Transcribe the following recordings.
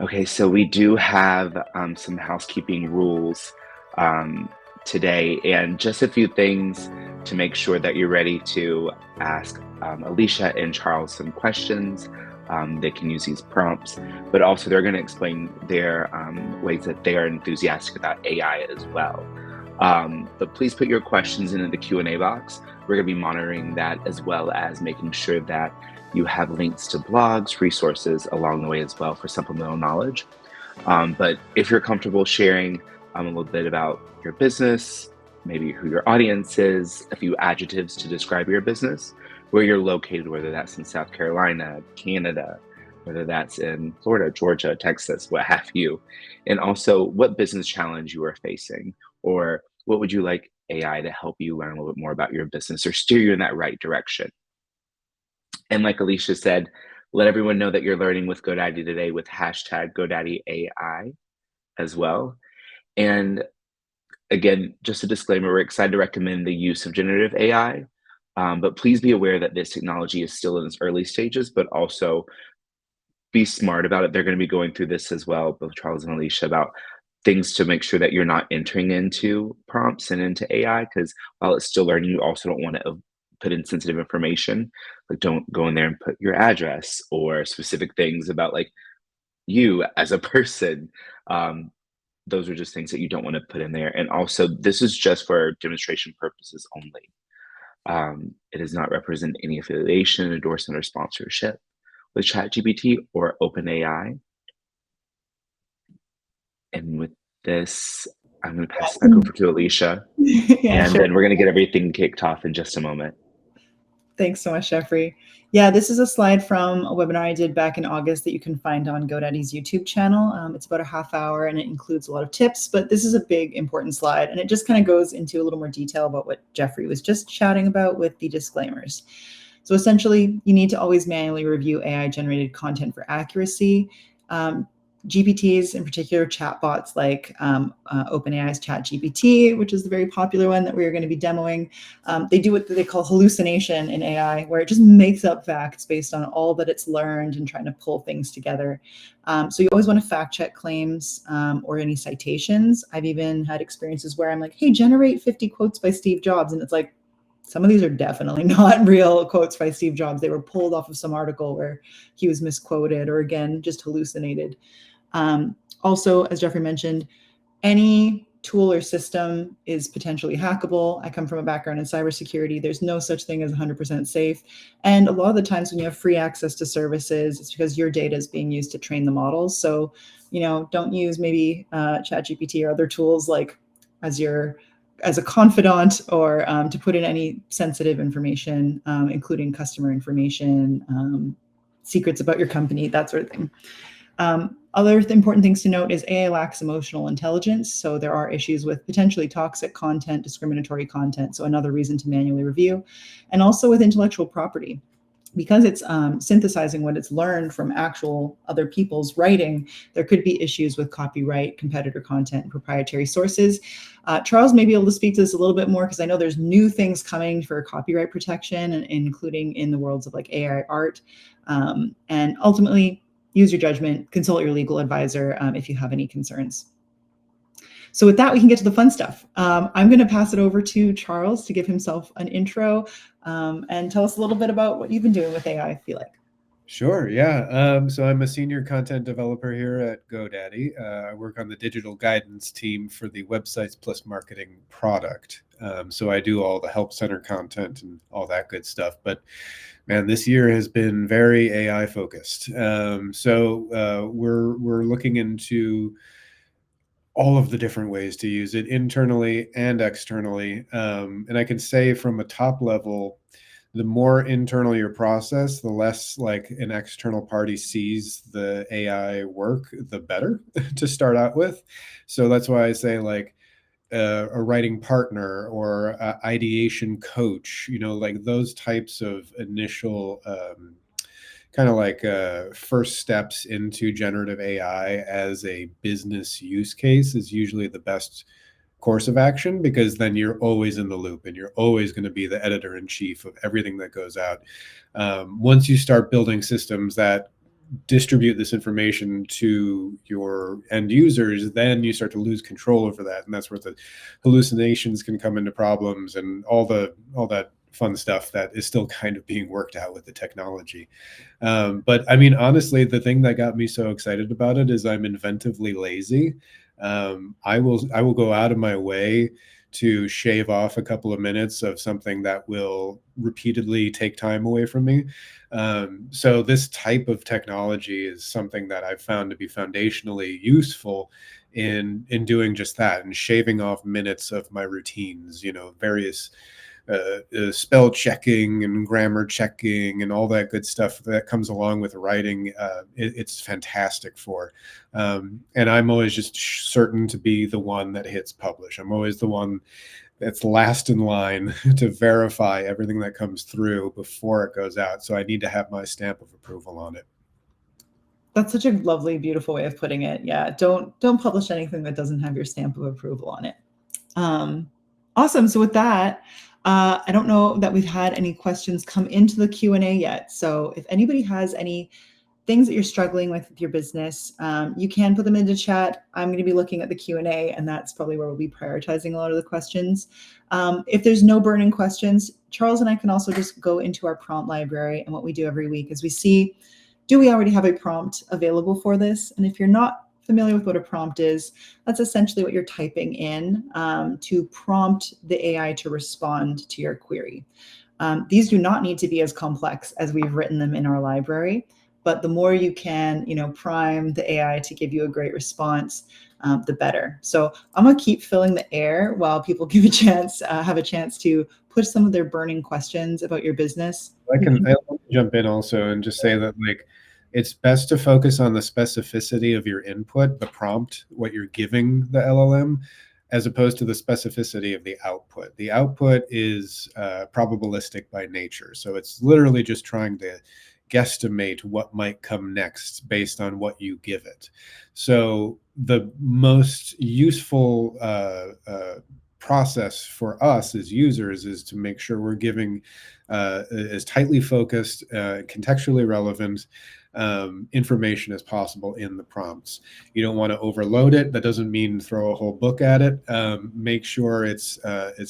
Okay, so we do have some housekeeping rules um, today, and just a few things to make sure that you're ready to ask Alicia and Charles some questions. They can use these prompts, but also they're going to explain their ways that they are enthusiastic about AI as well. But please put your questions into the Q&A box. We're going to be monitoring that as well as making sure that you have links to blogs, resources along the way as well for supplemental knowledge. But if you're comfortable sharing a little bit about your business, maybe who your audience is, a few adjectives to describe your business, where you're located, whether that's in South Carolina, Canada, whether that's in Florida, Georgia, Texas, what have you, and also what business challenge you are facing, or what would you like AI to help you learn a little bit more about your business or steer you in that right direction. And like Alycia said, let everyone know that you're learning with GoDaddy today with hashtag GoDaddy AI as well. And again, just a disclaimer, we're excited to recommend the use of generative AI, but please be aware that this technology is still in its early stages, but also be smart about it. They're going to be going through this as well, both Charles and Alycia, about things to make sure that you're not entering into prompts and into AI, because while it's still learning, you also don't want to put in sensitive information. Like, don't go in there and put your address or specific things about like you as a person. Um, those are just things that you don't want to put in there. And also, this is just for demonstration purposes only. It does not represent any affiliation, endorsement, or sponsorship with ChatGPT or OpenAI. And with this, I'm going to pass it back over to Alycia, Yeah, and sure. then we're going to get everything kicked off in just a moment. Thanks so much, Jeffrey. Yeah, this is a slide from a webinar I did back in August that you can find on GoDaddy's YouTube channel. It's about a half hour and it includes a lot of tips, but this is a big important slide and it just kind of goes into a little more detail about what Jeffrey was just chatting about with the disclaimers. So essentially, you need to always manually review AI generated content for accuracy. GPTs, in particular, chatbots like OpenAI's ChatGPT, which is the very popular one that we're going to be demoing. They do what they call hallucination in AI, where it just makes up facts based on all that it's learned and trying to pull things together. So you always want to fact check claims or any citations. I've even had experiences where I'm like, hey, generate 50 quotes by Steve Jobs. And it's like, some of these are definitely not real quotes by Steve Jobs. They were pulled off of some article where he was misquoted or, again, just hallucinated. Also, as Jeffrey mentioned, any tool or system is potentially hackable. I come from a background in cybersecurity. There's no such thing as 100% safe. And a lot of the times when you have free access to services, it's because your data is being used to train the models. So, don't use maybe ChatGPT or other tools like as a confidant or to put in any sensitive information, including customer information, secrets about your company, that sort of thing. Other important things to note is AI lacks emotional intelligence. So there are issues with potentially toxic content, discriminatory content. So another reason to manually review. And also with intellectual property. Because it's synthesizing what it's learned from actual other people's writing, there could be issues with copyright, competitor content, and proprietary sources. Charles may be able to speak to this a little bit more because I know there's new things coming for copyright protection, including in the worlds of like AI art. And ultimately, use your judgment, consult your legal advisor if you have any concerns. So with that, we can get to the fun stuff. I'm going to pass it over to Charles to give himself an intro and tell us a little bit about what you've been doing with AI, I feel like. Sure, yeah. So I'm a senior content developer here at GoDaddy. I work on the digital guidance team for the Websites Plus Marketing product. So I do all the help center content and all that good stuff. But man, this year has been very AI focused. So we're looking into all of the different ways to use it internally and externally. And I can say from a top level, the more internal your process, the less like an external party sees the AI work, the better to start out with. So that's why I say like a writing partner or a ideation coach, like those types of initial kind of like first steps into generative AI as a business use case is usually the best course of action, because then you're always in the loop and you're always going to be the editor in chief of everything that goes out. Once you start building systems that distribute this information to your end users, then you start to lose control over that, and that's where the hallucinations can come into problems and all that fun stuff that is still kind of being worked out with the technology. But I mean, honestly, the thing that got me so excited about it is I'm inventively lazy. I will go out of my way to shave off a couple of minutes of something that will repeatedly take time away from me. So this type of technology is something that I've found to be foundationally useful in doing just that, and shaving off minutes of my routines, various spell checking and grammar checking and all that good stuff that comes along with writing. It's fantastic for. And I'm always just certain to be the one that hits publish. I'm always the one that's last in line to verify everything that comes through before it goes out. So I need to have my stamp of approval on it. That's such a lovely, beautiful way of putting it. Yeah, don't publish anything that doesn't have your stamp of approval on it. Awesome. So with that, I don't know that we've had any questions come into the Q&A yet. So if anybody has any things that you're struggling with your business, you can put them into chat. I'm going to be looking at the Q&A, and that's probably where we'll be prioritizing a lot of the questions. If there's no burning questions, Charles and I can also just go into our prompt library. And what we do every week is we see, do we already have a prompt available for this? And if you're not familiar with what a prompt is, that's essentially what you're typing in to prompt the AI to respond to your query. These do not need to be as complex as we've written them in our library, but the more you can, prime the AI to give you a great response, the better. So I'm gonna keep filling the air while people have a chance to push some of their burning questions about your business. I want to jump in also and just say that, it's best to focus on the specificity of your input, the prompt, what you're giving the LLM, as opposed to the specificity of the output. The output is probabilistic by nature. So it's literally just trying to guesstimate what might come next based on what you give it. So the most useful process for us as users is to make sure we're giving as tightly focused, contextually relevant information as possible in the prompts. You don't want to overload it. That doesn't mean throw a whole book at it. Make sure it's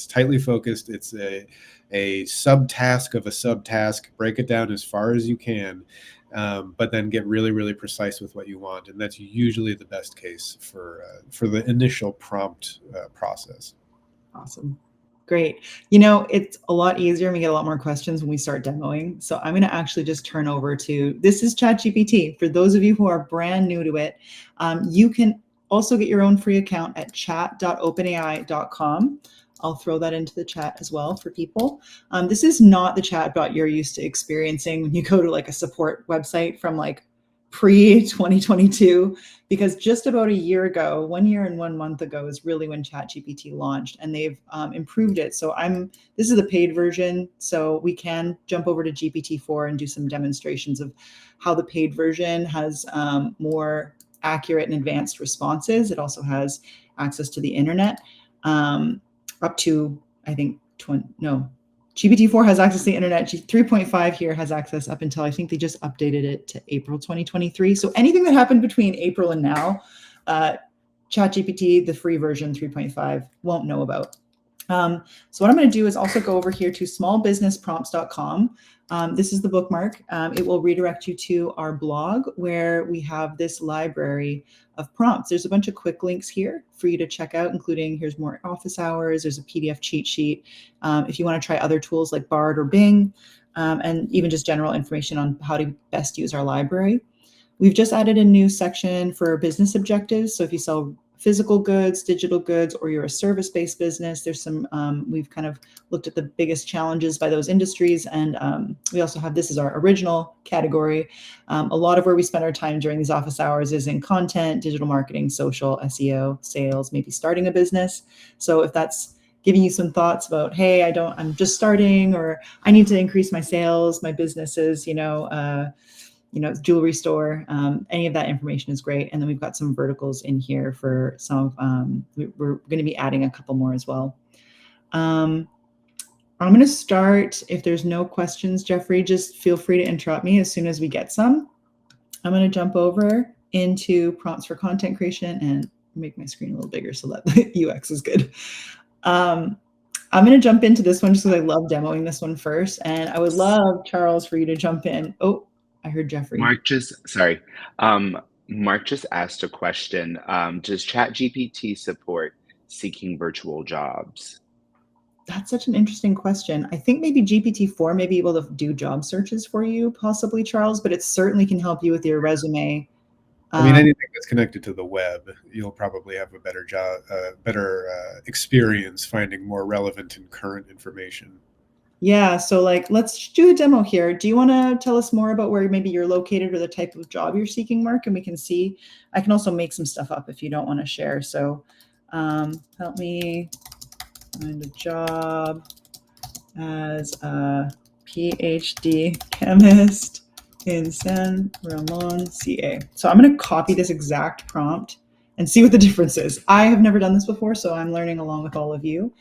tightly focused. It's a subtask of a subtask. Break it down as far as you can, but then get really, really precise with what you want. And that's usually the best case for the initial prompt process. Awesome. Great. It's a lot easier and we get a lot more questions when we start demoing. So I'm going to actually just turn over to, this is ChatGPT. For those of you who are brand new to it, you can also get your own free account at chat.openai.com. I'll throw that into the chat as well for people. This is not the chatbot you're used to experiencing when you go to a support website from pre-2022, because just about a year ago, 1 year and 1 month ago is really when ChatGPT launched, and they've improved it. So this is the paid version, so we can jump over to GPT-4 and do some demonstrations of how the paid version has more accurate and advanced responses. It also has access to the internet up to, I think, GPT-4 has access to the internet. 3.5 here has access up until, I think they just updated it to April 2023. So anything that happened between April and now, ChatGPT, the free version 3.5, won't know about. So what I'm going to do is also go over here to smallbusinessprompts.com. This is the bookmark. It will redirect you to our blog where we have this library of prompts. There's a bunch of quick links here for you to check out, including here's more office hours. There's a PDF cheat sheet. If you want to try other tools like Bard or Bing, and even just general information on how to best use our library. We've just added a new section for business objectives. So if you sell physical goods, digital goods, or you're a service-based business, there's some, we've kind of looked at the biggest challenges by those industries. And we also have, this is our original category. A lot of where we spend our time during these office hours is in content, digital marketing, social, SEO, sales, maybe starting a business. So if that's giving you some thoughts about, hey, I'm just starting, or I need to increase my sales, my businesses, jewelry store, any of that information is great. And then we've got some verticals in here for some, we're going to be adding a couple more as well. I'm going to start, if there's no questions, Jeffrey, just feel free to interrupt me as soon as we get some. I'm going to jump over into prompts for content creation and make my screen a little bigger so that the UX is good. I'm going to jump into this one just because I love demoing this one first. And I would love, Charles, for you to jump in. Oh, I heard Jeffrey. Mark just asked a question. Does ChatGPT support seeking virtual jobs? That's such an interesting question. I think maybe GPT-4 may be able to do job searches for you, possibly, Charles, but it certainly can help you with your resume. I mean, anything that's connected to the web, you'll probably have a better experience finding more relevant and current information. Yeah, so like, let's do a demo here. Do you want to tell us more about where maybe you're located or the type of job you're seeking, Mark? And we can see, I can also make some stuff up if you don't want to share. So help me find a job as a PhD chemist in San Ramon, CA. So I'm going to copy this exact prompt and see what the difference is. I have never done this before, so I'm learning along with all of you.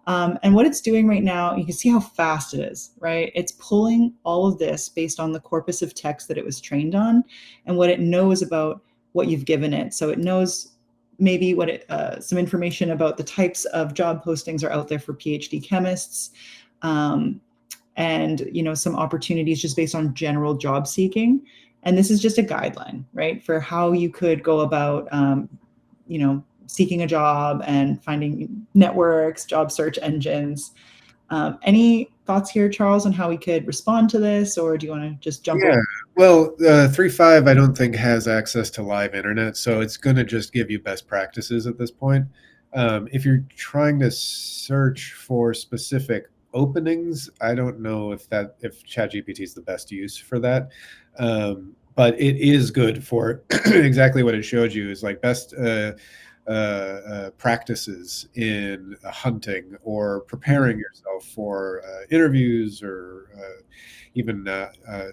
And what it's doing right now, you can see how fast it is, right? It's pulling all of this based on the corpus of text that it was trained on and what it knows about what you've given it. So it knows maybe what some information about the types of job postings are out there for PhD chemists, and some opportunities just based on general job seeking. And this is just a guideline, right, for how you could go about seeking a job and finding networks, job search engines. Any thoughts here, Charles, on how we could respond to this, or do you want to just jump over? Well, 3.5 I don't think has access to live internet, so it's going to just give you best practices at this point. If you're trying to search for specific openings, I don't know if ChatGPT is the best use for that. But it is good for exactly what it showed you, is like best practices in hunting or preparing yourself for interviews or even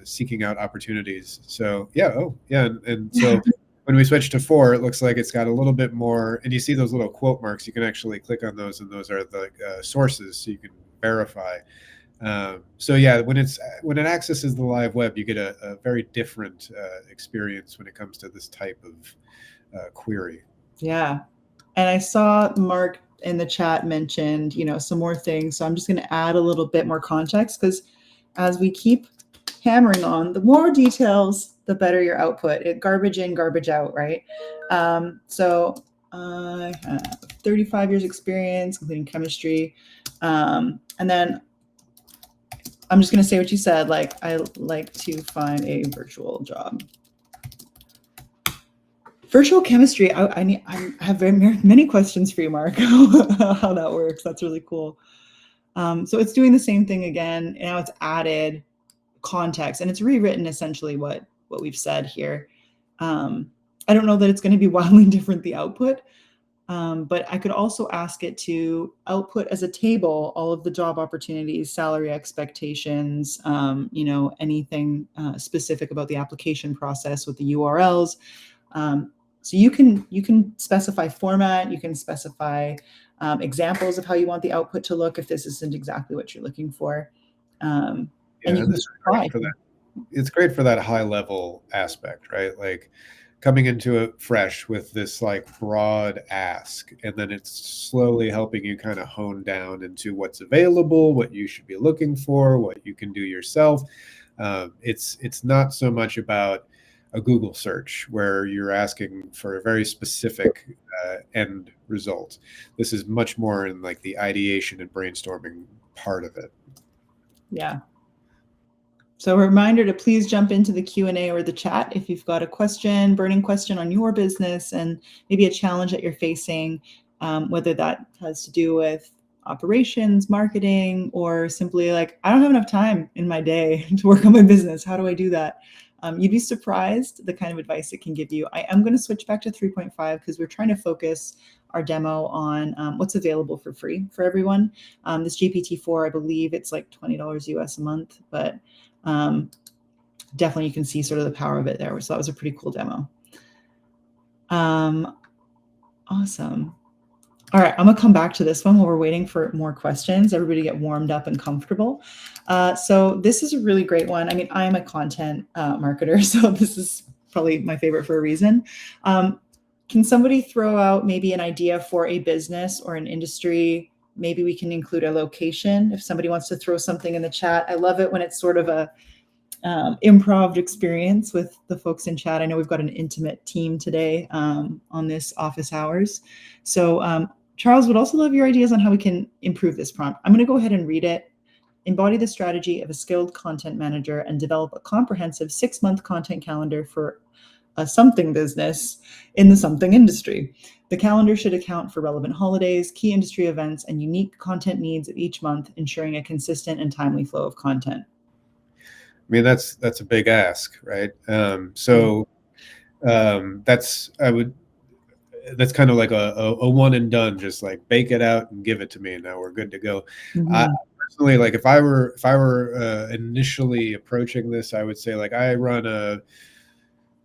seeking out opportunities. So and so when we switch to 4, it looks like it's got a little bit more, and you see those little quote marks. You can actually click on those, and those are the sources, so you can verify. So yeah, when it accesses the live web, you get a very different experience when it comes to this type of query. Yeah. And I saw Mark in the chat mentioned, some more things. So I'm just going to add a little bit more context, because as we keep hammering on, the more details, the better your output. Garbage in, garbage out, right? So I have 35 years experience, including chemistry. And then I'm just going to say what you said, like, I like to find a virtual job. Virtual chemistry, I have very many questions for you, Mark, how that works. That's really cool. So it's doing the same thing again. Now it's added context, and it's rewritten essentially what we've said here. I don't know that it's going to be wildly different, the output, but I could also ask it to output as a table all of the job opportunities, salary expectations, anything specific about the application process with the URLs. So you can specify format, you can specify examples of how you want the output to look if this isn't exactly what you're looking for. And you can great for that. It's great for that high level aspect, right? Like coming into it fresh with this like broad ask, and then it's slowly helping you kind of hone down into what's available, what you should be looking for, what you can do yourself. It's not so much about a Google search where you're asking for a very specific end result. This is much more in like the ideation and brainstorming part of it. Yeah. So a reminder to please jump into the Q&A or the chat if you've got a question, burning question on your business, and maybe a challenge that you're facing, whether that has to do with operations, marketing, or simply like, I don't have enough time in my day to work on my business. How do I do that? You'd be surprised the kind of advice it can give you. I am going to switch back to 3.5 because we're trying to focus our demo on what's available for free for everyone. This GPT-4, I believe it's like $20 US a month, but definitely you can see sort of the power of it there. So that was a pretty cool demo. Awesome. All right, I'm gonna come back to this one while we're waiting for more questions, everybody get warmed up and comfortable. So this is a really great one. I mean, I'm a content marketer, so this is probably my favorite for a reason. Can somebody throw out maybe an idea for a business or an industry? Maybe we can include a location if somebody wants to throw something in the chat. I love it when it's sort of a improv experience with the folks in chat. I know we've got an intimate team today on this office hours. So Charles, would also love your ideas on how we can improve this prompt. I'm going to go ahead and read it. Embody the strategy of a skilled content manager and develop a comprehensive 6-month content calendar for a something business in the something industry. The calendar should account for relevant holidays, key industry events, and unique content needs of each month, ensuring a consistent and timely flow of content. I mean, that's a big ask, right? That's kind of like a one and done, just like bake it out and give it to me, and now we're good to go. Personally, like if I were initially approaching this, I would say like I run a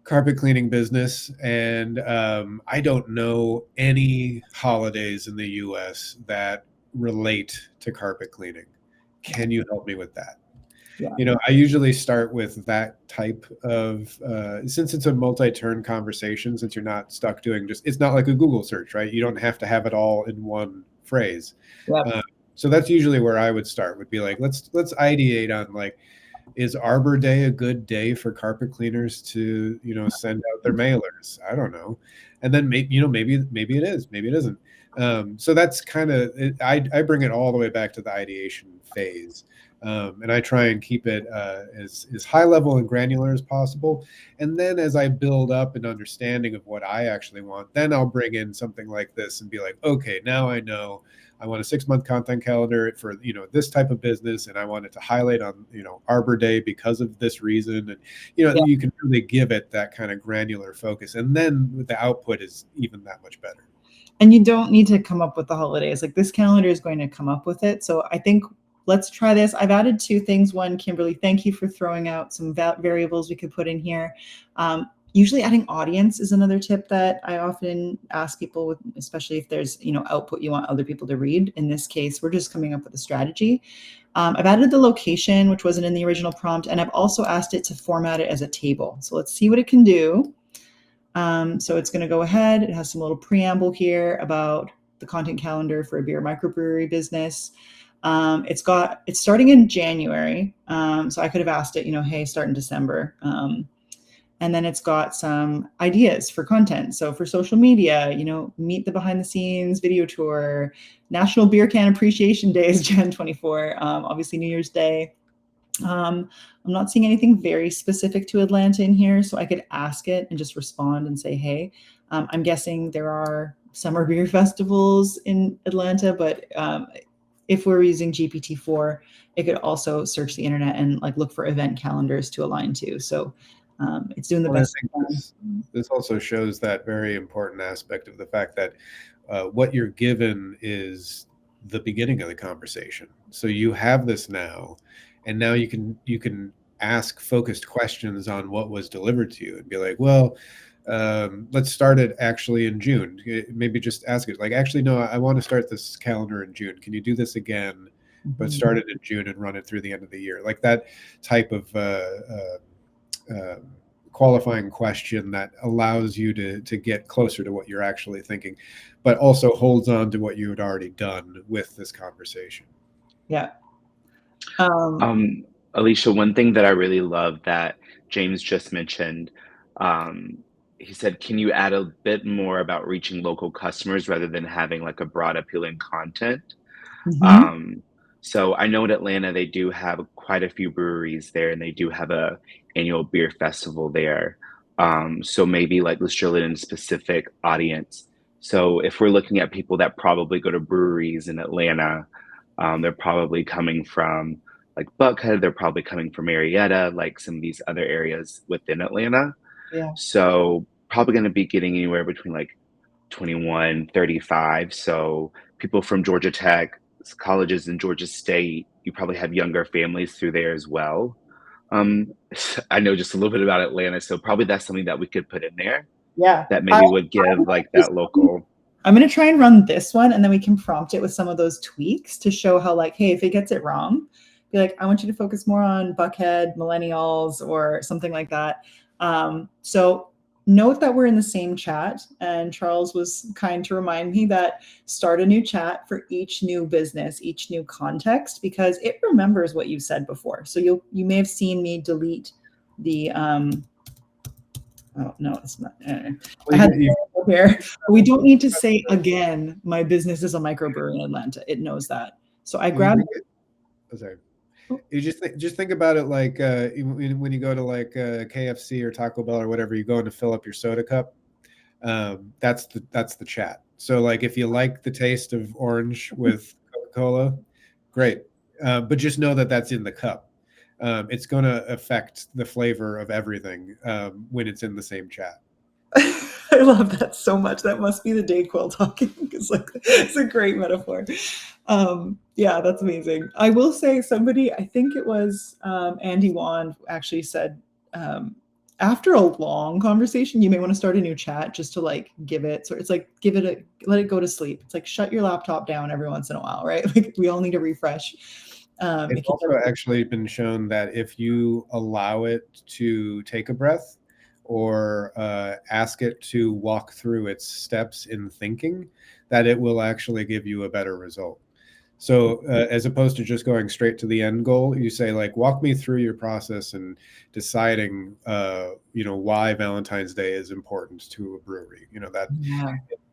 carpet cleaning business, and I don't know any holidays in the US that relate to carpet cleaning. Can you help me with that? Yeah. You know, I usually start with that type of, since it's a multi-turn conversation, since you're not stuck doing it's not like a Google search, right? You don't have to have it all in one phrase. Yep. So that's usually where I would start, would be like, let's ideate on like, is Arbor Day a good day for carpet cleaners to, you know, send out their mailers? I don't know. And then maybe it is, maybe it isn't. So that's kind of, I bring it all the way back to the ideation phase. And I try and keep it as high level and granular as possible. And then as I build up an understanding of what I actually want, then I'll bring in something like this and be like, okay, now I know I want a 6-month content calendar for, you know, this type of business. And I want it to highlight on, you know, Arbor Day because of this reason. And, you know, you can really give it that kind of granular focus. And then the output is even that much better. And you don't need to come up with the holidays. Like this calendar is going to come up with it. So I think let's try this. I've added 2 things. One, Kimberly, thank you for throwing out some variables we could put in here. Usually adding audience is another tip that I often ask people with, especially if there's, you know, output you want other people to read. In this case, we're just coming up with a strategy. I've added the location, which wasn't in the original prompt, and I've also asked it to format it as a table. So let's see what it can do. So it's going to go ahead. It has some little preamble here about the content calendar for a beer microbrewery business. It's starting in January. So I could have asked it, you know, hey, start in December. And then it's got some ideas for content. So for social media, you know, meet the behind the scenes video tour, National Beer Can Appreciation Day is Jan 24, obviously New Year's Day. I'm not seeing anything very specific to Atlanta in here, so I could ask it and just respond and say, hey, I'm guessing there are summer beer festivals in Atlanta, but if we're using GPT-4, it could also search the internet and like look for event calendars to align to. So it's doing the best. This also shows that very important aspect of the fact that what you're given is the beginning of the conversation. So you have this now, and now you can ask focused questions on what was delivered to you and be like, well, let's start it actually in June. Maybe just ask it like, actually, no, I want to start this calendar in June. Can you do this again, but start it in June and run it through the end of the year? Like that type of qualifying question that allows you to get closer to what you're actually thinking, but also holds on to what you had already done with this conversation. Yeah. Alycia, one thing that I really love that James just mentioned, he said, can you add a bit more about reaching local customers rather than having like a broad appealing content? So I know in Atlanta, they do have quite a few breweries there, and they do have a annual beer festival there. So maybe like let's drill it in a specific audience. So if we're looking at people that probably go to breweries in Atlanta, they're probably coming from like Buckhead, they're probably coming from Marietta, like some of these other areas within Atlanta. Yeah. So probably going to be getting anywhere between like 21, 35. So people from Georgia Tech, colleges in Georgia State, you probably have younger families through there as well. I know just a little bit about Atlanta, so probably that's something that we could put in there. Yeah. That maybe would give like that local. I'm going to try and run this one, and then we can prompt it with some of those tweaks to show how like, hey, if it gets it wrong, be like, I want you to focus more on Buckhead, millennials, or something like that. So note that we're in the same chat, and Charles was kind to remind me that start a new chat for each new business, each new context, because it remembers what you said before. So you may have seen me delete the oh no, it's not. I had here. We don't need to say again, my business is a microbrewery in Atlanta. It knows that. So I grabbed. Oh, sorry. You just think about it like when you go to like KFC or Taco Bell or whatever, you go in to fill up your soda cup. That's the chat. So like if you like the taste of orange with Coca-Cola, great. But just know that that's in the cup. It's going to affect the flavor of everything when it's in the same chat. I love that so much. That must be the Dayquil talking. It's a great metaphor. Yeah, that's amazing. I will say somebody, I think it was Andy Wand, actually said, after a long conversation, you may want to start a new chat just to like give it. So it's like, let it go to sleep. It's like, shut your laptop down every once in a while, right? Like we all need a refresh. It's also actually been shown that if you allow it to take a breath or ask it to walk through its steps in thinking, that it will actually give you a better result. So as opposed to just going straight to the end goal, you say like, walk me through your process and deciding, why Valentine's Day is important to a brewery. That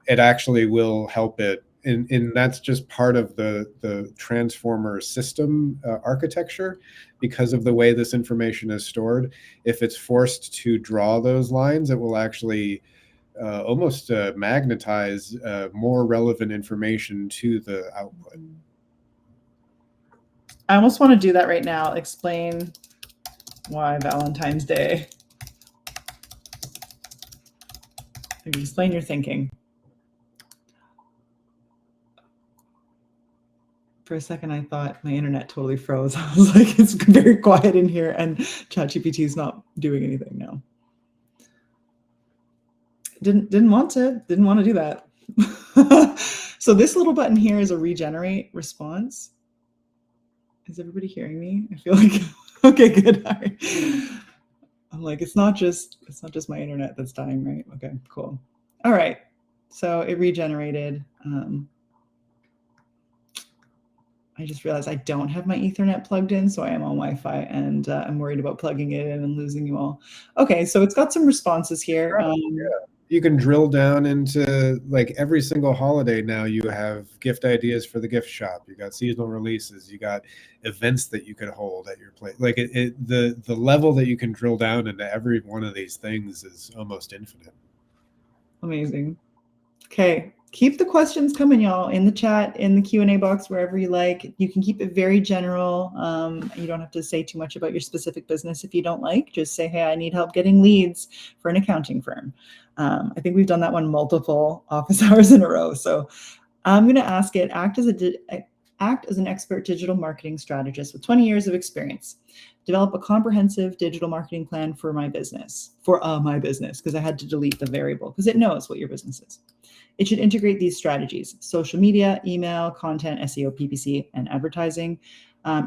it actually will help it. And that's just part of the transformer system architecture, because of the way this information is stored. If it's forced to draw those lines, it will actually almost magnetize more relevant information to the output. I almost want to do that right now. Explain why Valentine's Day. Explain your thinking. For a second, I thought my internet totally froze. I was like, it's very quiet in here, and ChatGPT is not doing anything now. Didn't want to do that. So this little button here is a regenerate response. Is everybody hearing me? I feel like okay, good. All right. I'm like, it's not just my internet that's dying, right? Okay, cool. All right. So it regenerated. I just realized I don't have my Ethernet plugged in, so I am on Wi-Fi, and I'm worried about plugging it in and losing you all. Okay, so it's got some responses here. You can drill down into like every single holiday now. You have gift ideas for the gift shop. You got seasonal releases. You got events that you could hold at your place. Like the level that you can drill down into every one of these things is almost infinite. Amazing. Okay, keep the questions coming, y'all, in the chat, in the Q&A box, wherever you like. You can keep it very general. You don't have to say too much about your specific business if you don't like. Just say, hey, I need help getting leads for an accounting firm. I think we've done that one multiple office hours in a row. So I'm going to ask it, act as an expert digital marketing strategist with 20 years of experience. Develop a comprehensive digital marketing plan for my business, because I had to delete the variable because it knows what your business is. It should integrate these strategies: social media, email, content, SEO, PPC, and advertising.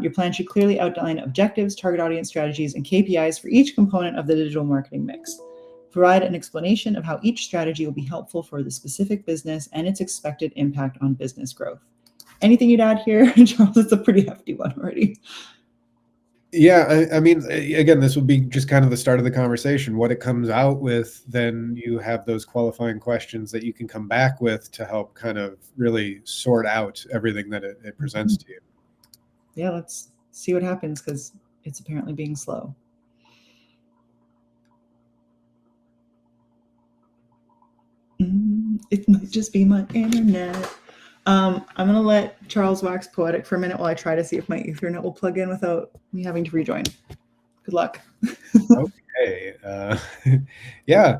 Your plan should clearly outline objectives, target audience strategies, and KPIs for each component of the digital marketing mix. Provide an explanation of how each strategy will be helpful for the specific business and its expected impact on business growth. Anything you'd add here, Charles? It's a pretty hefty one already. Yeah, I mean, again, this would be just kind of the start of the conversation. What it comes out with, then you have those qualifying questions that you can come back with to help kind of really sort out everything that it presents to you. Yeah, let's see what happens, because it's apparently being slow. It might just be my internet. I'm going to let Charles wax poetic for a minute while I try to see if my Ethernet will plug in without me having to rejoin. Good luck. Okay. Yeah.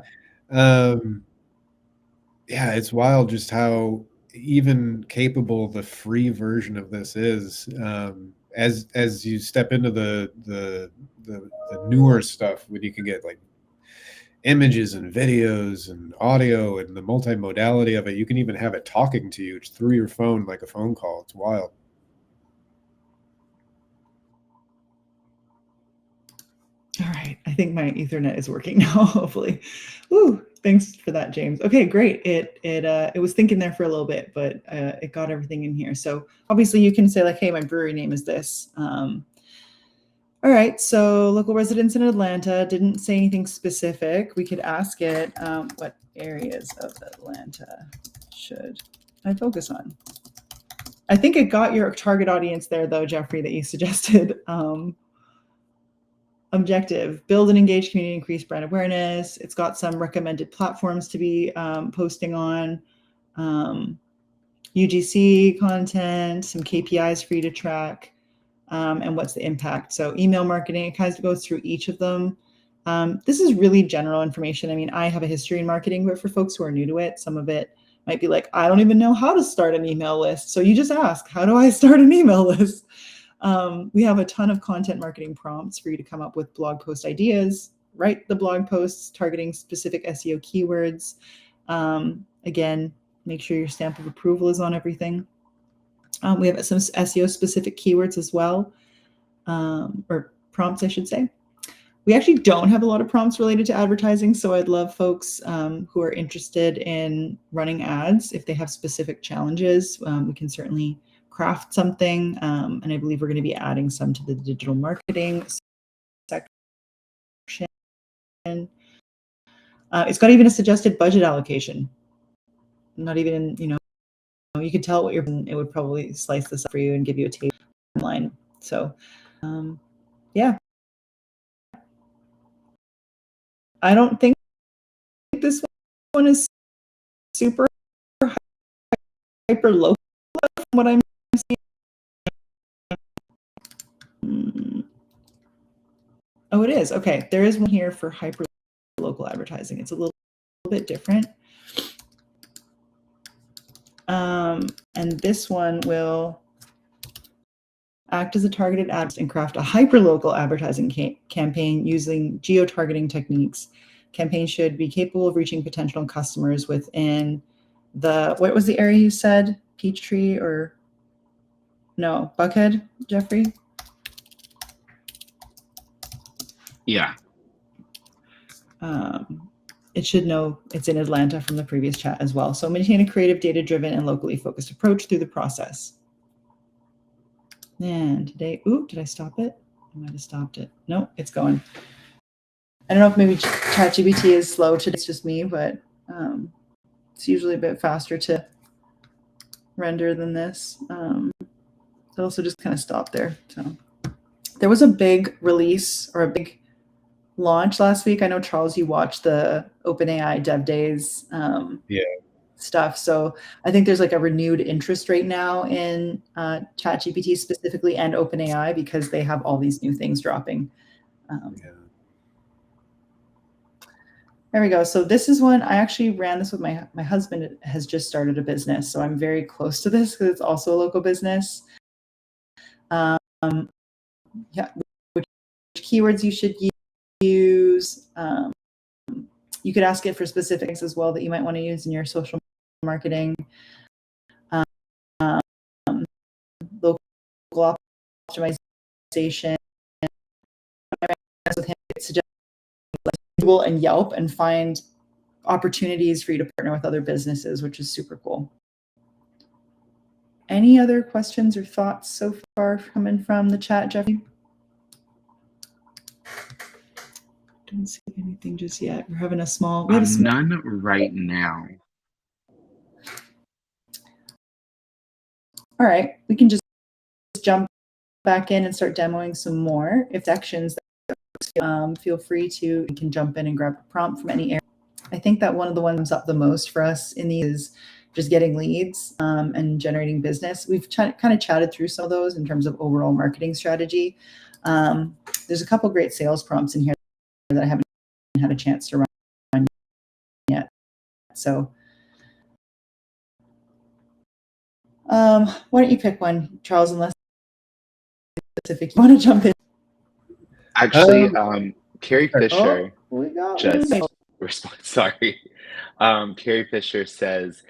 Yeah, it's wild just how even capable the free version of this is. As you step into the newer stuff, when you can get like images and videos and audio and the multimodality of it, you can even have it talking to you through your phone like a phone call. It's wild. All right, I think my Ethernet is working now, hopefully. Ooh, thanks for that, James. Okay, great. It was thinking there for a little bit, but it got everything in here. So obviously you can say like, hey, my brewery name is this. All right, so local residents in Atlanta didn't say anything specific. We could ask it, what areas of Atlanta should I focus on? I think it got your target audience there though, Jeffrey, that you suggested. Objective, build and engage community, increase brand awareness. It's got some recommended platforms to be posting on, UGC content, some KPIs for you to track, and what's the impact. So email marketing, it kind of goes through each of them. This is really general information. I mean, I have a history in marketing, but for folks who are new to it, some of it might be like, I don't even know how to start an email list. So you just ask, how do I start an email list? We have a ton of content marketing prompts for you to come up with blog post ideas, write the blog posts targeting specific SEO keywords. Again, make sure your stamp of approval is on everything. We have some SEO specific keywords as well, or prompts, I should say. We actually don't have a lot of prompts related to advertising, so I'd love folks who are interested in running ads. If they have specific challenges, we can certainly craft something, and I believe we're going to be adding some to the digital marketing section. It's got even a suggested budget allocation. Not even, you could tell what it would probably slice this up for you and give you a timeline. So, yeah. I don't think this one is super hyper local from what I'm seeing. Oh, it is. Okay. There is one here for hyper local advertising. It's a little bit different. And this one will act as a targeted ad and craft a hyper-local advertising campaign using geo-targeting techniques. Campaign should be capable of reaching potential customers within what was the area you said? Peachtree or no, Buckhead, Jeffrey? Yeah. It should know it's in Atlanta from the previous chat as well. So maintain a creative, data-driven, and locally focused approach through the process. And today, did I stop it? I might have stopped it. No, it's going. I don't know if maybe ChatGPT is slow today. It's just me, but it's usually a bit faster to render than this. It also just kind of stopped there. So there was a big release or a big launch last week. I know, Charles, you watched the OpenAI Dev Days stuff. So I think there's like a renewed interest right now in ChatGPT specifically and OpenAI because they have all these new things dropping. There we go. So this is one I actually ran this with my husband has just started a business. So I'm very close to this because it's also a local business. Yeah, which keywords you should use. You could ask it for specifics as well that you might want to use in your social marketing. Local optimization. With him, suggest Google and Yelp and find opportunities for you to partner with other businesses, which is super cool. Any other questions or thoughts so far coming from the chat, Jeffrey? Don't see anything just yet. We're having a small. None right now. All right, we can just jump back in and start demoing some more. If sections, feel free to. You can jump in and grab a prompt from any area. I think that one of the ones up the most for us in these is just getting leads and generating business. We've kind of chatted through some of those in terms of overall marketing strategy. There's a couple great sales prompts in here that I haven't had a chance to run yet. So why don't you pick one, Charles, unless specific you want to jump in? Actually, Carrie Fisher sorry. Carrie Fisher says,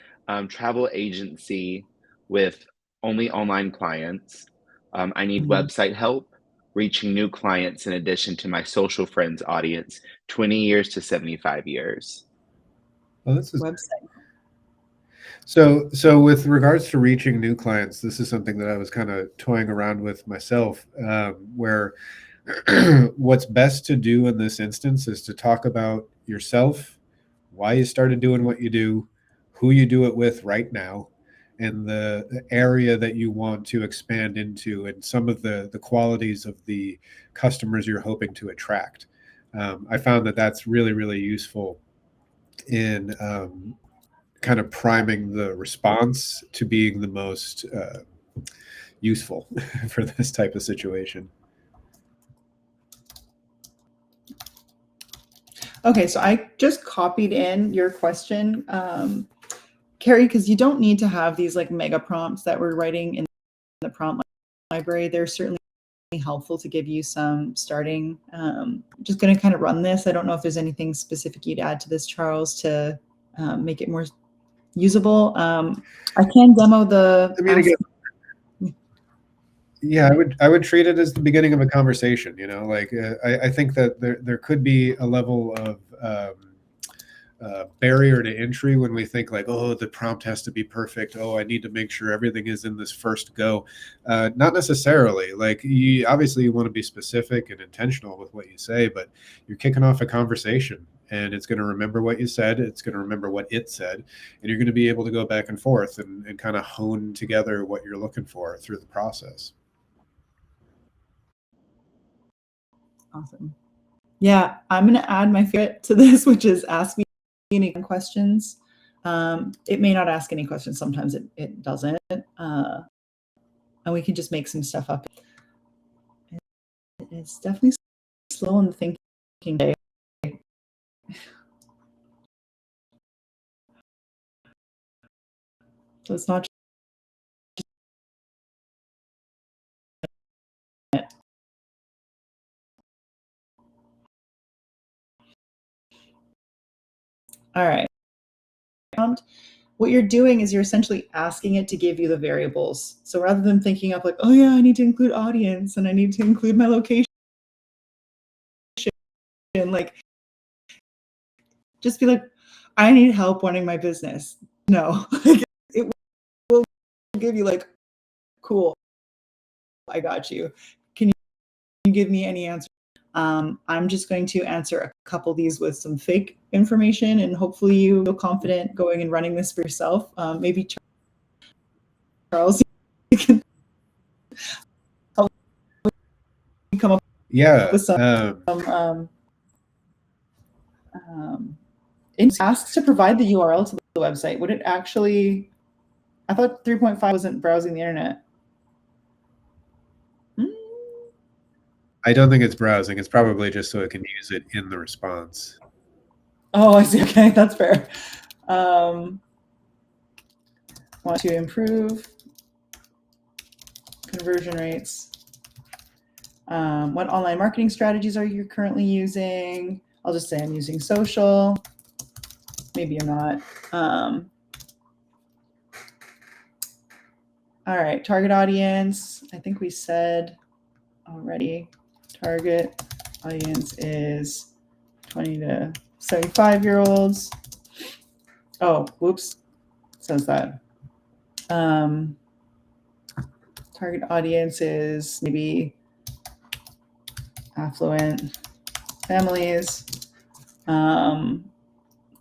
travel agency with only online clients. I need website help, reaching new clients in addition to my social friends audience, 20 years to 75 years. Well, this is Website. so with regards to reaching new clients, this is something that I was kind of toying around with myself, where what's best to do in this instance is to talk about yourself, why you started doing what you do, who you do it with right now, and the area that you want to expand into, and some of the qualities of the customers you're hoping to attract. I found that that's really, really useful in kind of priming the response to being the most useful for this type of situation. Okay, so I just copied in your question, Carrie, because you don't need to have these like mega prompts that we're writing in the prompt library. They're certainly helpful to give you some starting. Just going to kind of run this. I don't know if there's anything specific you'd add to this, Charles, to make it more usable. I can demo the. I mean, again, yeah, I would treat it as the beginning of a conversation. You know, like I think that there could be a level of barrier to entry when we think like, oh, the prompt has to be perfect. Oh, I need to make sure everything is in this first go. Not necessarily. Like, you want to be specific and intentional with what you say, but you're kicking off a conversation, and it's going to remember what you said. It's going to remember what it said, and you're going to be able to go back and forth and kind of hone together what you're looking for through the process. Awesome. Yeah, I'm going to add my favorite to this, which is ask me any questions. It may not ask any questions. Sometimes it doesn't. And we can just make some stuff up. It's definitely slow in the thinking day. So it's not all right. What you're doing is you're essentially asking it to give you the variables. So rather than thinking of like, oh yeah, I need to include audience and I need to include my location, like just be like, I need help running my business. No, it will give you like, cool, I got you. Can you give me any answer? I'm just going to answer a couple of these with some fake information, and hopefully you feel confident going and running this for yourself. Maybe Charles, you can help me come up with some. It asks to provide the URL to the website. Would it actually? I thought 3.5 wasn't browsing the internet. I don't think it's browsing. It's probably just so it can use it in the response. Oh, I see. Okay, that's fair. Want to improve conversion rates. What online marketing strategies are you currently using? I'll just say I'm using social. Maybe I'm not. All right, target audience. I think we said already, target audience is 20 to 75-year-olds. Oh, whoops, it says that. Target audience is maybe affluent families.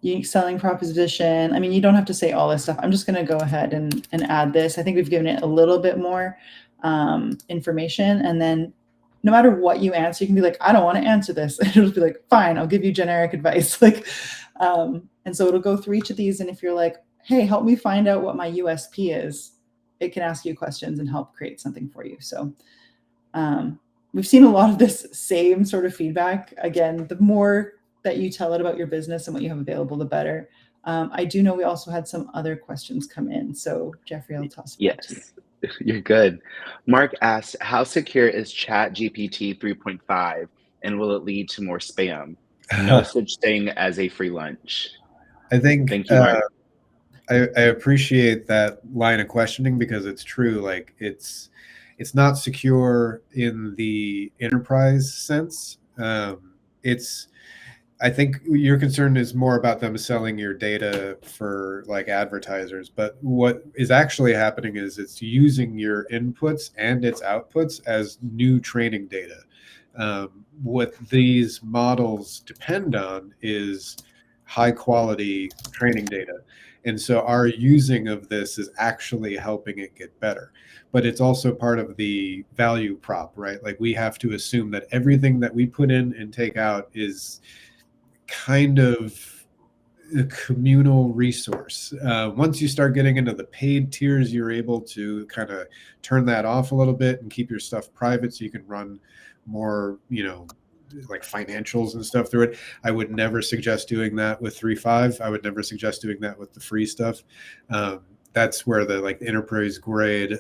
Unique selling proposition. I mean, you don't have to say all this stuff. I'm just going to go ahead and add this. I think we've given it a little bit more information. And then no matter what you answer, you can be like, I don't want to answer this. It'll just be like, fine, I'll give you generic advice. Like, and so it'll go through each of these. And if you're like, hey, help me find out what my USP is, it can ask you questions and help create something for you. So we've seen a lot of this same sort of feedback. Again, the more that you tell it about your business and what you have available, the better. I do know we also had some other questions come in. So Jeffrey, I'll toss it back to you. Yes, you're good. Mark asked, how secure is ChatGPT 3.5 and will it lead to more spam? No such thing as a free lunch. I think Thank you, Mark. I appreciate that line of questioning because it's true. Like it's it's not secure in the enterprise sense. It's I think your concern is more about them selling your data for like advertisers, but what is actually happening is it's using your inputs and its outputs as new training data. What these models depend on is high quality training data. And so our using of this is actually helping it get better. But it's also part of the value prop, right? Like we have to assume that everything that we put in and take out is kind of a communal resource. Once you start getting into the paid tiers, you're able to kind of turn that off a little bit and keep your stuff private so you can run more, like financials and stuff through it. I would never suggest doing that with 3.5. I would never suggest doing that with the free stuff. That's where the like enterprise grade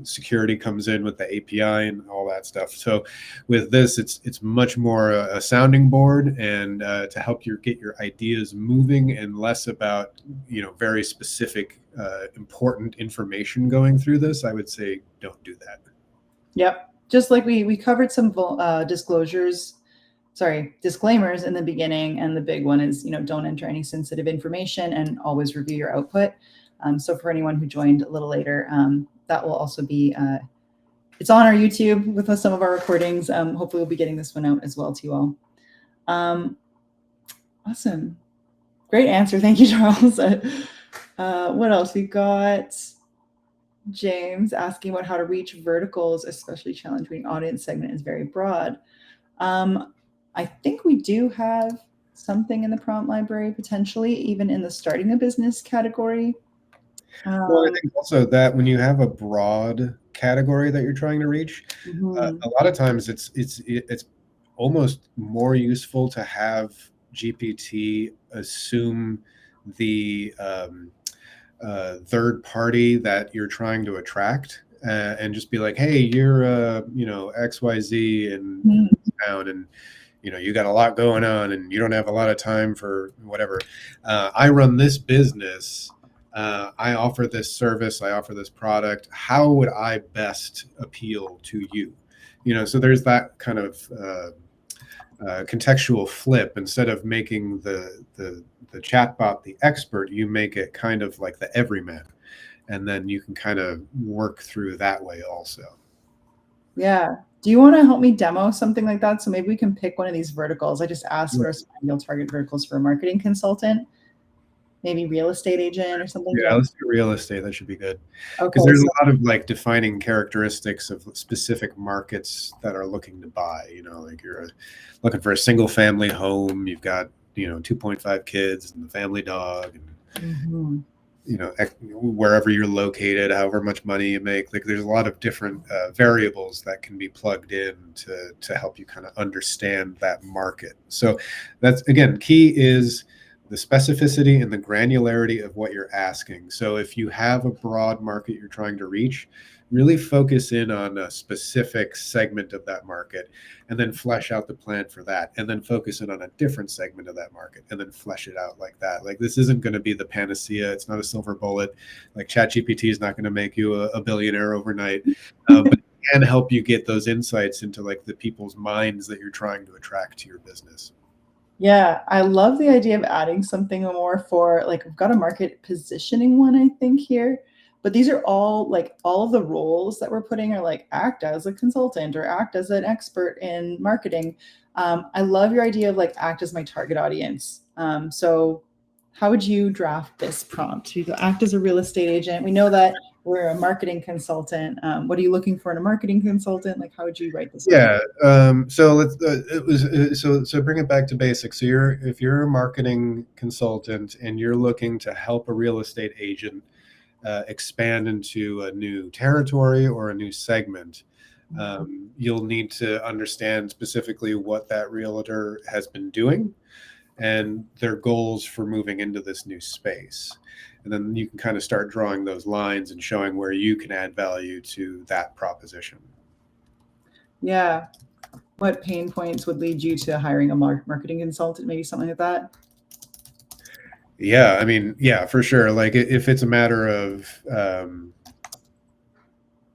security comes in with the API and all that stuff. So with this, it's much more a sounding board and to help you get your ideas moving, and less about very specific important information going through this. I would say don't do that. Yep. Just like we covered some disclaimers in the beginning, and the big one is don't enter any sensitive information and always review your output. So for anyone who joined a little later, that will also be it's on our YouTube with some of our recordings. Hopefully we'll be getting this one out as well to you all. Awesome, great answer, thank you, Charles. What else we got? James asking about how to reach verticals, especially challenging audience segment is very broad. I think we do have something in the prompt library, potentially even in the starting a business category. Well, I think also that when you have a broad category that you're trying to reach, a lot of times it's almost more useful to have GPT assume the third party that you're trying to attract, and just be like, hey, you're XYZ in town, and you got a lot going on and you don't have a lot of time for whatever. I run this business. I offer this service. I offer this product. How would I best appeal to you? So there's that kind of contextual flip. Instead of making the chatbot the expert, you make it kind of like the everyman, and then you can kind of work through that way also. Yeah. Do you want to help me demo something like that? So maybe we can pick one of these verticals. I just asked for some ideal target verticals for a marketing consultant, maybe real estate agent or something. Yeah, let's do real estate. That should be good. Okay. Because there's a lot of like defining characteristics of specific markets that are looking to buy. Like you're looking for a single family home. You've got 2.5 kids and the family dog, and wherever you're located, however much money you make. Like there's a lot of different variables that can be plugged in to help you kind of understand that market. So that's, again, key is the specificity and the granularity of what you're asking. So if you have a broad market you're trying to reach, really focus in on a specific segment of that market, and then flesh out the plan for that, and then focus in on a different segment of that market, and then flesh it out like that. Like this isn't going to be the panacea. It's not a silver bullet. Like ChatGPT is not going to make you a billionaire overnight, but it can help you get those insights into like the people's minds that you're trying to attract to your business. Yeah, I love the idea of adding something more for, like, we've got a market positioning one, I think, here. But these are all of the roles that we're putting are like act as a consultant or act as an expert in marketing. I love your idea of like act as my target audience. So how would you draft this prompt? You act as a real estate agent. We know that we're a marketing consultant. What are you looking for in a marketing consultant? Like, how would you write this? Yeah. So let's so bring it back to basics. So if you're a marketing consultant and you're looking to help a real estate agent expand into a new territory or a new segment, you'll need to understand specifically what that realtor has been doing and their goals for moving into this new space. And then you can kind of start drawing those lines and showing where you can add value to that proposition. Yeah. What pain points would lead you to hiring a marketing consultant? Maybe something like that. Yeah, I mean, yeah, for sure. Like if it's a matter of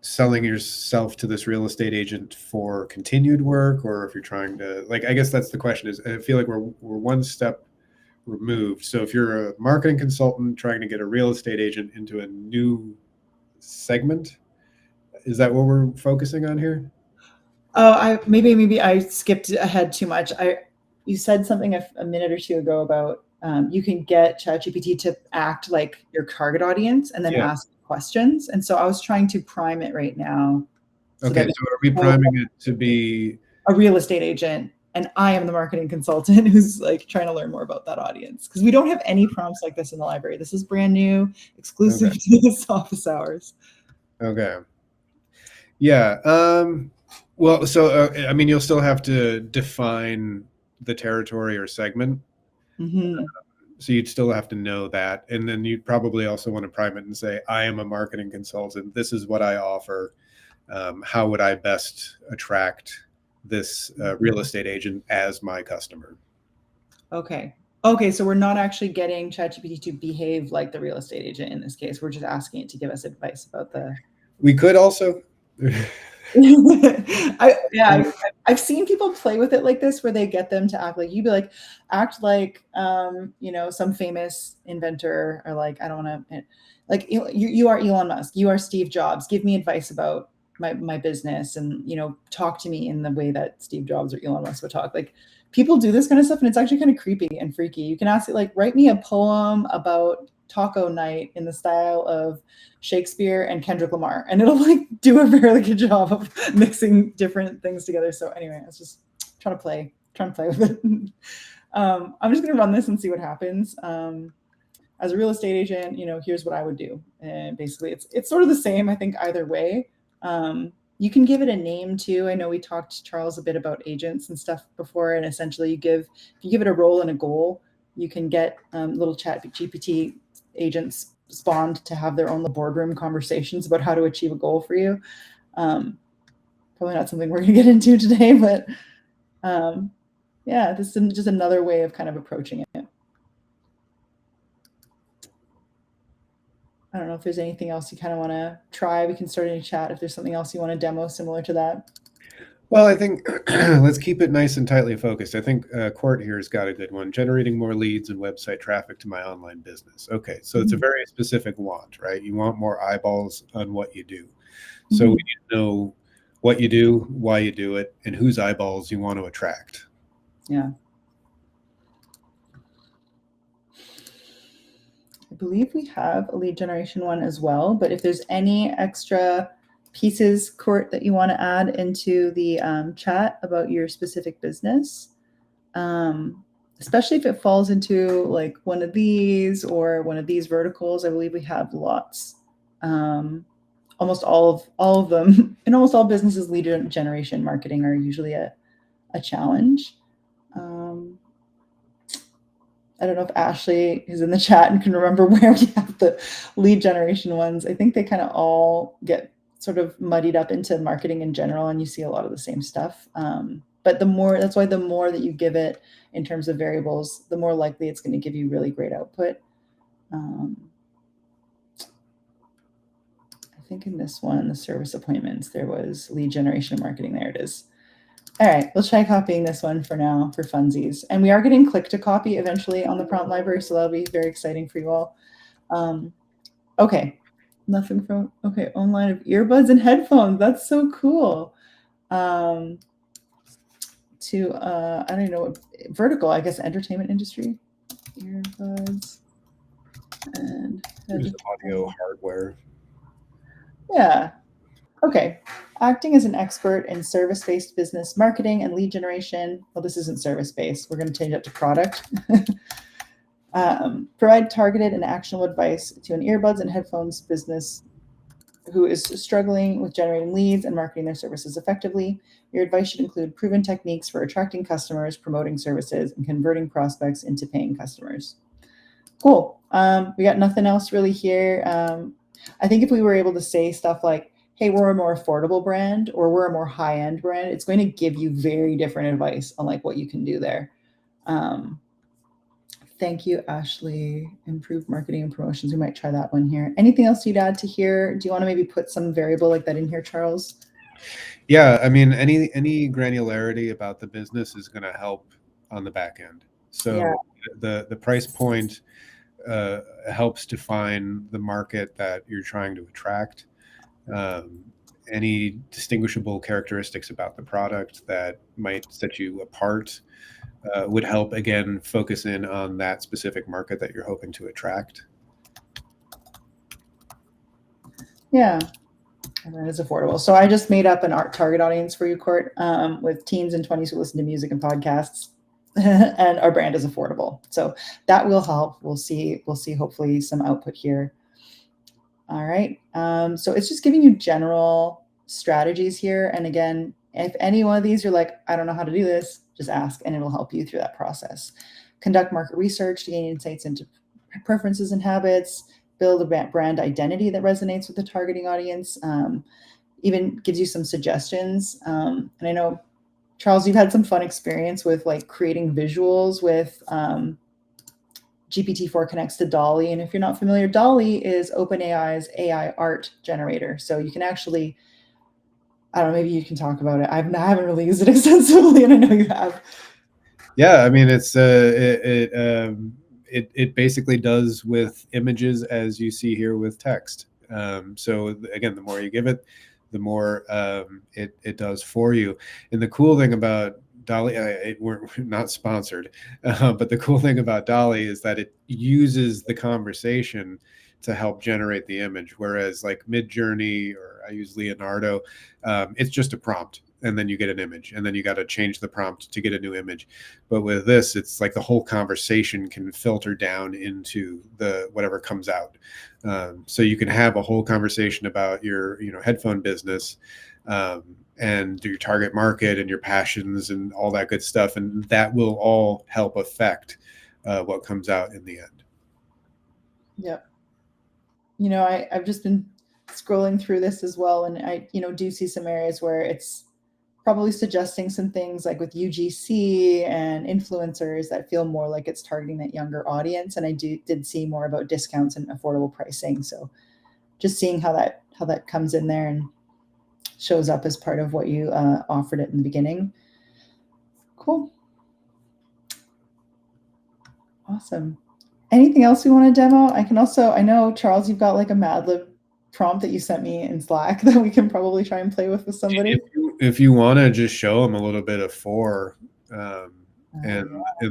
selling yourself to this real estate agent for continued work, or if you're trying to, like, I guess that's the question. Is I feel like we're one step removed. So if you're a marketing consultant trying to get a real estate agent into a new segment, is that what we're focusing on here? Oh, maybe I skipped ahead too much. You said something a minute or two ago about you can get ChatGPT to act like your target audience and then ask questions. And so I was trying to prime it right now. Okay, so are we priming it to be a real estate agent? And I am the marketing consultant who's like trying to learn more about that audience, because we don't have any prompts like this in the library. This is brand new, exclusive to this office hours. Okay. Yeah. Well, so I mean, you'll still have to define the territory or segment. Mm-hmm. So you'd still have to know that. And then you'd probably also want to prime it and say, I am a marketing consultant. This is what I offer. How would I best attract this real estate agent as my customer? Okay. Okay, so we're not actually getting ChatGPT to behave like the real estate agent in this case. We're just asking it to give us advice about the... We could also... I've seen people play with it like this, where they get them to act like, you'd be like, act like, some famous inventor, or like, I don't want to, like, you are Elon Musk, you are Steve Jobs, give me advice about my business, and, talk to me in the way that Steve Jobs or Elon Musk would talk. Like, people do this kind of stuff, and it's actually kind of creepy and freaky. You can ask it, like, write me a poem about taco night in the style of Shakespeare and Kendrick Lamar, and it'll like do a very good job of mixing different things together. So anyway, I was just trying to play with it. I'm just going to run this and see what happens. As a real estate agent, here's what I would do. And basically it's sort of the same, I think, either way. You can give it a name too. I know we talked to Charles a bit about agents and stuff before, and essentially if you give it a role and a goal, you can get little ChatGPT agents spawned to have their own boardroom conversations about how to achieve a goal for you. Probably not something we're going to get into today, but this is just another way of kind of approaching it. I don't know if there's anything else you kind of want to try. We can start in a chat if there's something else you want to demo similar to that. Well, I think let's keep it nice and tightly focused. I think Court here has got a good one. Generating more leads and website traffic to my online business. Okay, so it's a very specific want, right? You want more eyeballs on what you do. So we need to know what you do, why you do it, and whose eyeballs you want to attract. Yeah. I believe we have a lead generation one as well, but if there's any extra pieces, Court, that you want to add into the chat about your specific business, especially if it falls into like one of these or one of these verticals, I believe we have lots. Almost all of them, in almost all businesses, lead generation marketing are usually a challenge. I don't know if Ashley is in the chat and can remember where we have the lead generation ones. I think they kind of all get sort of muddied up into marketing in general, and you see a lot of the same stuff. But that's why the more that you give it in terms of variables, the more likely it's going to give you really great output. I think in this one, the service appointments, there was lead generation marketing. There it is. All right, we'll try copying this one for now for funsies. And we are getting click to copy eventually on the prompt library, so that'll be very exciting for you all. Okay, online of earbuds and headphones. That's so cool. I don't know, vertical, I guess, entertainment industry. Earbuds and audio hardware. Yeah. Okay. Acting as an expert in service-based business marketing and lead generation. Well, this isn't service-based. We're going to change it to product. Provide targeted and actionable advice to an earbuds and headphones business who is struggling with generating leads and marketing their services effectively. Your advice should include proven techniques for attracting customers, promoting services, and converting prospects into paying customers. Cool. We got nothing else really here. I think if we were able to say stuff like, hey, we're a more affordable brand, or we're a more high-end brand, it's going to give you very different advice on like what you can do there. Thank you, Ashley. Improved marketing and promotions. We might try that one here. Anything else you'd add to here? Do you want to maybe put some variable like that in here, Charles? Yeah, I mean, any granularity about the business is going to help on the back end. So the price point helps define the market that you're trying to attract. Any distinguishable characteristics about the product that might set you apart would help, again, focus in on that specific market that you're hoping to attract. Yeah, and that is affordable. So I just made up an art target audience for you, Court, with teens and 20s who listen to music and podcasts. And our brand is affordable. So that will help. We'll see hopefully some output here. All right. So it's just giving you general strategies here. And again, if any one of these you're like, I don't know how to do this, just ask and it'll help you through that process. Conduct market research to gain insights into preferences and habits, build a brand identity that resonates with the targeting audience, even gives you some suggestions. And I know, Charles, you've had some fun experience with like creating visuals with GPT-4 connects to DALL-E. And if you're not familiar, DALL-E is OpenAI's AI art generator. So you can actually, I don't know, maybe you can talk about it. I haven't really used it extensively, and I know you have. Yeah, I mean, it basically does with images as you see here with text. So again, the more you give it, the more it does for you. And the cool thing about DALL-E, we're not sponsored, but the cool thing about DALL-E is that it uses the conversation to help generate the image. Whereas like Midjourney, or I use Leonardo, it's just a prompt. And then you get an image, and then you got to change the prompt to get a new image. But with this, it's like the whole conversation can filter down into the whatever comes out. So you can have a whole conversation about your headphone business and your target market and your passions and all that good stuff, and that will all help affect what comes out in the end. Yeah. I've just been scrolling through this as well, and I do see some areas where it's probably suggesting some things like with UGC and influencers that feel more like it's targeting that younger audience. And I did see more about discounts and affordable pricing. So just seeing how that comes in there and shows up as part of what you offered it in the beginning. Cool. Awesome. Anything else we want to demo? I know, Charles, you've got like a Mad Lib prompt that you sent me in Slack that we can probably try and play with somebody. If you want to just show them a little bit of and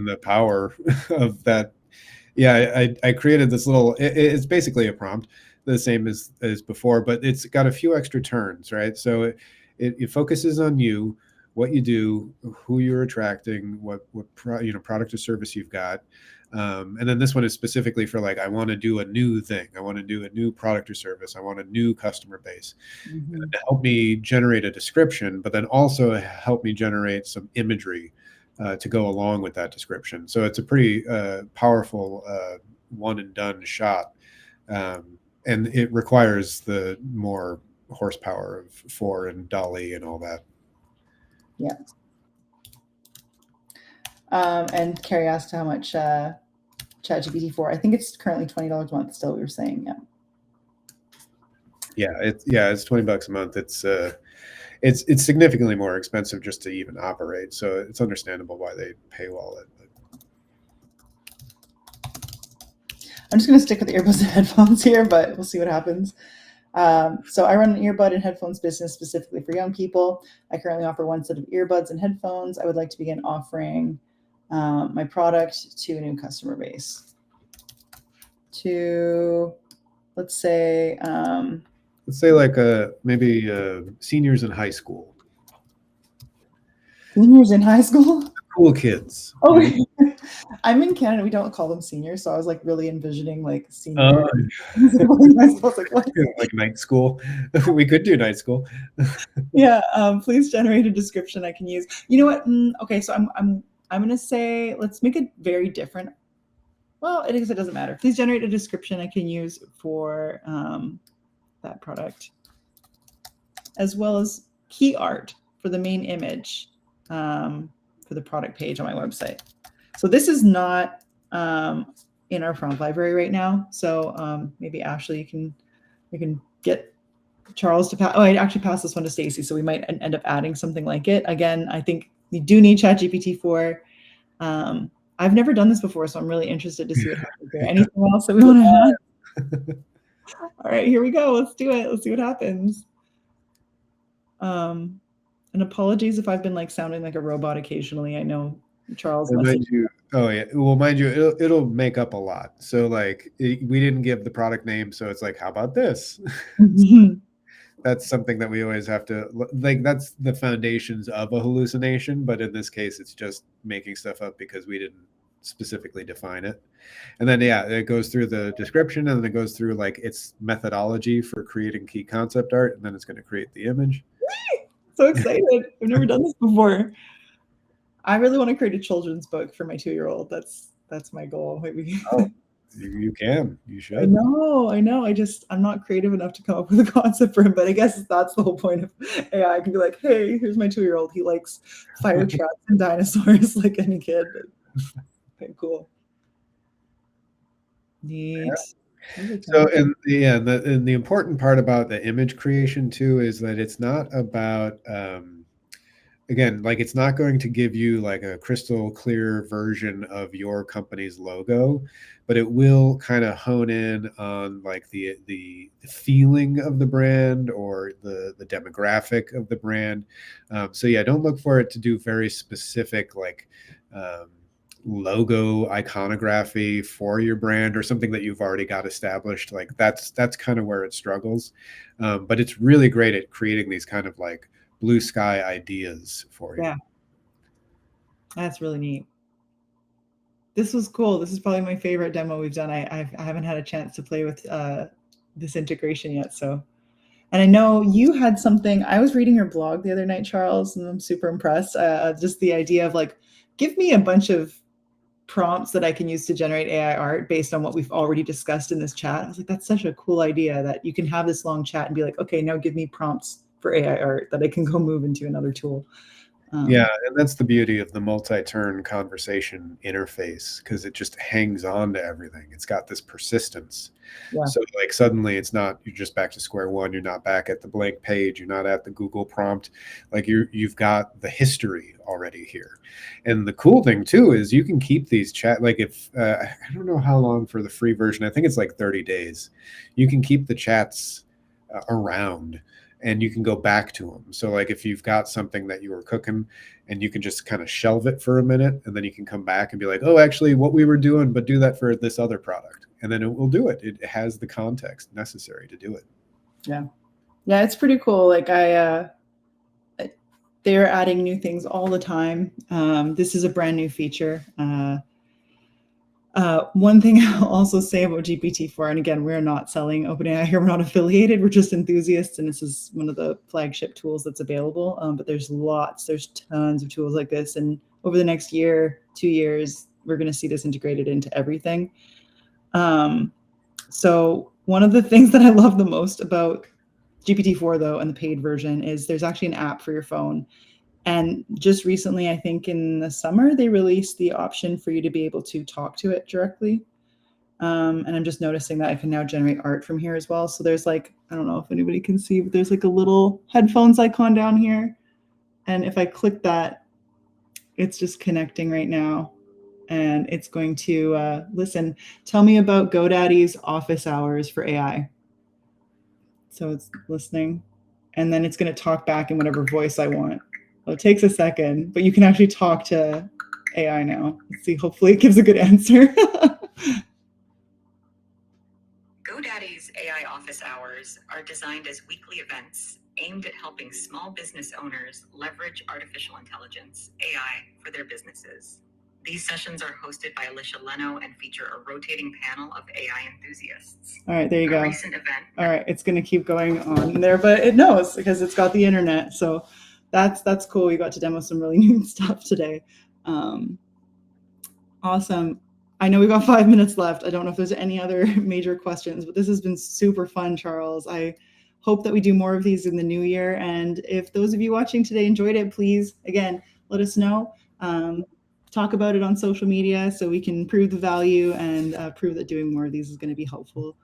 the power of that. Yeah, I created this little, it's basically a prompt, the same as before, but it's got a few extra turns, right? So it focuses on you, what you do, who you're attracting, what product or service you've got. And then this one is specifically for like, I want to do a new thing. I want to do a new product or service. I want a new customer base. Mm-hmm. To help me generate a description, but then also help me generate some imagery to go along with that description. So it's a pretty powerful one and done shot. And it requires the more horsepower of 4 and DALL-E and all that. Yeah. And Carrie asked how much ChatGPT-4. I think it's currently $20 a month. Still, we were saying, yeah. It's $20 a month. It's significantly more expensive just to even operate. So it's understandable why they paywall it. I'm just going to stick with the earbuds and headphones here, but we'll see what happens. So I run an earbud and headphones business specifically for young people. I currently offer one set of earbuds and headphones. I would like to begin offering my product to a new customer base. To, let's say like maybe seniors in high school. Seniors in high school? Cool kids. Oh, I'm in Canada. We don't call them seniors, so I was like really envisioning like seniors. Like night school. We could do night school. Yeah. Please generate a description I can use. You know what? Okay, so I'm gonna say let's make it very different. Well, it doesn't matter. Please generate a description I can use for that product, as well as key art for the main image for the product page on my website. So this is not in our prompt library right now. So maybe Ashley, you can get Charles to pass. Oh, I actually passed this one to Stacy, so we might end up adding something like it. Again, I think you do need ChatGPT-4. I've never done this before, so I'm really interested to see what happens there. Anything else that we want to add? All right, here we go. Let's do it. Let's see what happens. And apologies if I've been like sounding like a robot occasionally. I know Charles. Mind you, oh yeah, well, mind you, it'll make up a lot. So like, we didn't give the product name, so it's like, how about this? That's something that we always have to like. That's the foundations of a hallucination, but in this case, it's just making stuff up because we didn't specifically define it. And then yeah, it goes through the description, and then it goes through like its methodology for creating key concept art, and then it's going to create the image. So excited! I've never done this before. I really want to create a children's book for my 2-year-old. That's my goal. Maybe. Oh, you can. You should. I know. I'm not creative enough to come up with a concept for him, but I guess that's the whole point of AI. I can be like, hey, here's my 2-year-old. He likes fire trucks and dinosaurs like any kid. Okay, cool. Neat. Yeah. So, and the important part about the image creation too is that it's not about again, like it's not going to give you like a crystal clear version of your company's logo, but it will kind of hone in on like the feeling of the brand or the demographic of the brand. So yeah, don't look for it to do very specific like logo iconography for your brand or something that you've already got established. Like that's kind of where it struggles, but it's really great at creating these kind of like blue sky ideas for you. Yeah, that's really neat. This was cool. This is probably my favorite demo we've done. I haven't had a chance to play with this integration yet. So, and I know you had something. I was reading your blog the other night, Charles, and I'm super impressed. Just the idea of like, give me a bunch of prompts that I can use to generate AI art based on what we've already discussed in this chat. I was like, that's such a cool idea that you can have this long chat and be like, okay, now give me prompts for AI art that I can go move into another tool. Yeah, and that's the beauty of the multi-turn conversation interface, because it just hangs on to everything. It's got this persistence. Yeah. So like suddenly it's not, you're just back to square one. You're not back at the blank page. You're not at the Google prompt. Like you've got the history already here. And the cool thing too is you can keep these chat, like if, I don't know how long for the free version, I think it's like 30 days. You can keep the chats around, and you can go back to them. So like if you've got something that you were cooking and you can just kind of shelve it for a minute, and then you can come back and be like, oh, actually what we were doing, but do that for this other product. And then it will do it. It has the context necessary to do it. Yeah. Yeah, it's pretty cool. Like they're adding new things all the time. This is a brand new feature. One thing I'll also say about GPT-4, and again, we're not selling OpenAI here, we're not affiliated, we're just enthusiasts, and this is one of the flagship tools that's available. But there's tons of tools like this, and over the next year, 2 years, we're going to see this integrated into everything. So one of the things that I love the most about GPT-4, though, and the paid version is there's actually an app for your phone. And just recently, I think in the summer, they released the option for you to be able to talk to it directly. And I'm just noticing that I can now generate art from here as well. So there's like, I don't know if anybody can see, but there's like a little headphones icon down here. And if I click that, it's just connecting right now. And it's going to listen, tell me about GoDaddy's office hours for AI. So it's listening. And then it's going to talk back in whatever voice I want. Well, it takes a second, but you can actually talk to AI now. Let's see, hopefully it gives a good answer. GoDaddy's AI office hours are designed as weekly events aimed at helping small business owners leverage artificial intelligence, AI, for their businesses. These sessions are hosted by Alycia and feature a rotating panel of AI enthusiasts. All right, there you go. Recent event. All right, it's going to keep going on there, but it knows because it's got the internet. So that's cool. We got to demo some really new stuff today. Awesome. I know we've got 5 minutes left. I don't know if there's any other major questions, but this has been super fun, Charles. I hope that we do more of these in the new year. And if those of you watching today enjoyed it, please, again, let us know. talk about it on social media so we can prove the value and prove that doing more of these is going to be helpful.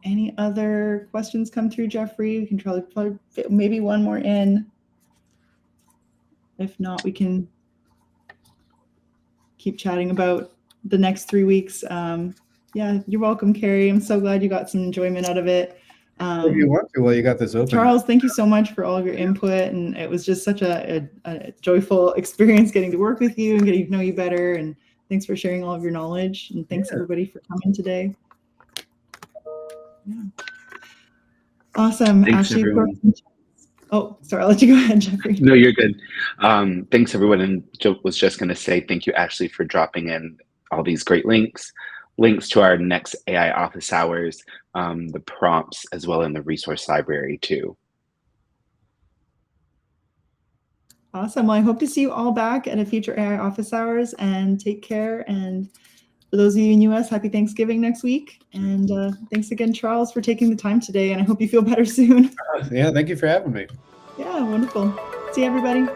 Any other questions come through, Jeffrey? We can probably fit maybe one more in. If not, we can keep chatting about the next 3 weeks. Yeah, you're welcome, Carrie. I'm so glad you got some enjoyment out of it. If you want to, well, you got this open. Charles, thank you so much for all of your input. And it was just such a joyful experience getting to work with you and getting to know you better. And thanks for sharing all of your knowledge. And thanks everybody for coming today. Yeah. Awesome. Thanks, Ashley, everyone. oh, sorry, I'll let you go ahead, Jeffrey. No, you're good. Thanks, everyone. And Joe was just going to say thank you, Ashley, for dropping in all these great links to our next AI office hours, the prompts, as well in the resource library, too. Awesome. Well, I hope to see you all back at a future AI office hours, and take care. And for those of you in US, happy Thanksgiving next week. And thanks again, Charles, for taking the time today. And I hope you feel better soon. Yeah, thank you for having me. Yeah, wonderful. See you, everybody.